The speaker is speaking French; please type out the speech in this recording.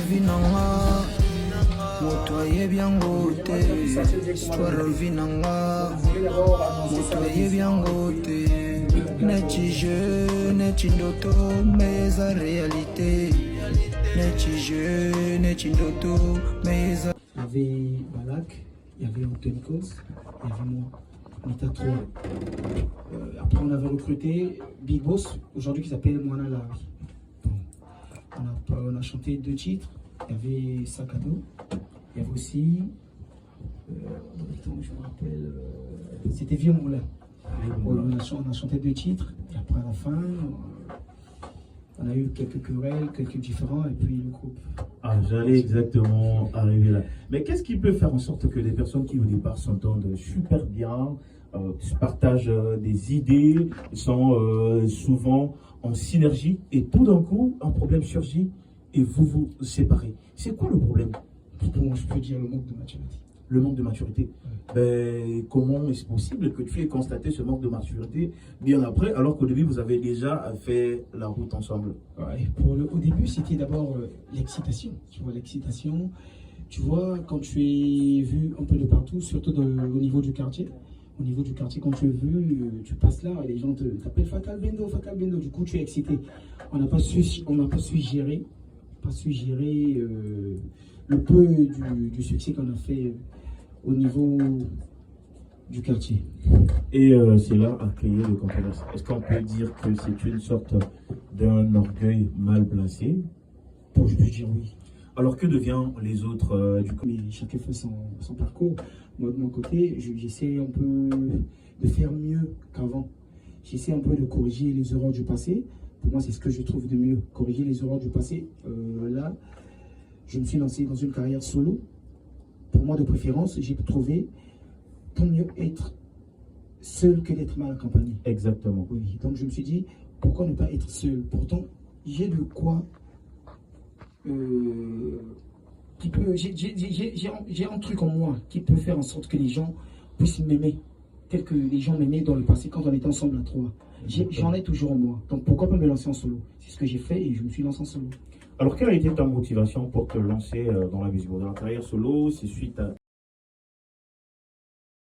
vinanga motoye bien gote histoire vinanga motoye bien gote neti je neti ndoto mais za réalité neti je neti ndoto mais za. Il y avait Balak, il y avait Anthony Coz, il y avait moi. On était à trois. Après, on avait recruté Big Boss, aujourd'hui qui s'appelle Moana Larry. On a chanté 2 titres. Il y avait Sakado, il y avait aussi. Je me rappelle. C'était Vieux Moulin. On a chanté 2 titres. Et après, à la fin, on a eu quelques querelles, quelques différends, et puis le groupe. Ah, j'allais exactement arriver là. Mais qu'est-ce qui peut faire en sorte que les personnes qui au départ s'entendent super bien, se partagent des idées, sont souvent en synergie, et tout d'un coup, un problème surgit et vous vous séparez? C'est quoi le problème? Bon, je peux dire le manque de maturité. Le manque de maturité. Ben, comment est-ce possible que tu aies constaté ce manque de maturité bien après, alors qu'au début, vous avez déjà fait la route ensemble? Ouais, au début, c'était d'abord l'excitation. Tu vois, l'excitation. Tu vois, quand tu es vu un peu de partout, surtout au niveau du quartier. Au niveau du quartier, quand tu es vu, tu passes là et les gens t'appellent Fatal Bendo, Fatal Bendo. Du coup, tu es excité. On n'a pas su gérer, le peu du succès qu'on a fait au niveau du quartier. Et cela a créé des controverses. Est-ce qu'on peut dire que c'est une sorte d'un orgueil mal placé? Bon, je peux dire oui. Alors que deviennent les autres du coup? Mais chacun fait son parcours. Moi, de mon côté, j'essaie un peu de faire mieux qu'avant. J'essaie un peu de corriger les erreurs du passé. Pour moi, c'est ce que je trouve de mieux. Corriger les erreurs du passé. Là, je me suis lancé dans une carrière solo. Pour moi, de préférence, j'ai trouvé tant mieux être seul que d'être mal accompagné. Exactement. Oui. Donc, je me suis dit, pourquoi ne pas être seul? Pourtant, j'ai de quoi... j'ai un truc en moi qui peut faire en sorte que les gens puissent m'aimer, tel que les gens m'aimaient dans le passé quand on était ensemble à 3. J'en ai toujours en moi. Donc pourquoi pas me lancer en solo? C'est ce que j'ai fait et je me suis lancé en solo. Alors, quelle a été ta motivation pour te lancer dans la musique, dans la carrière solo? C'est suite à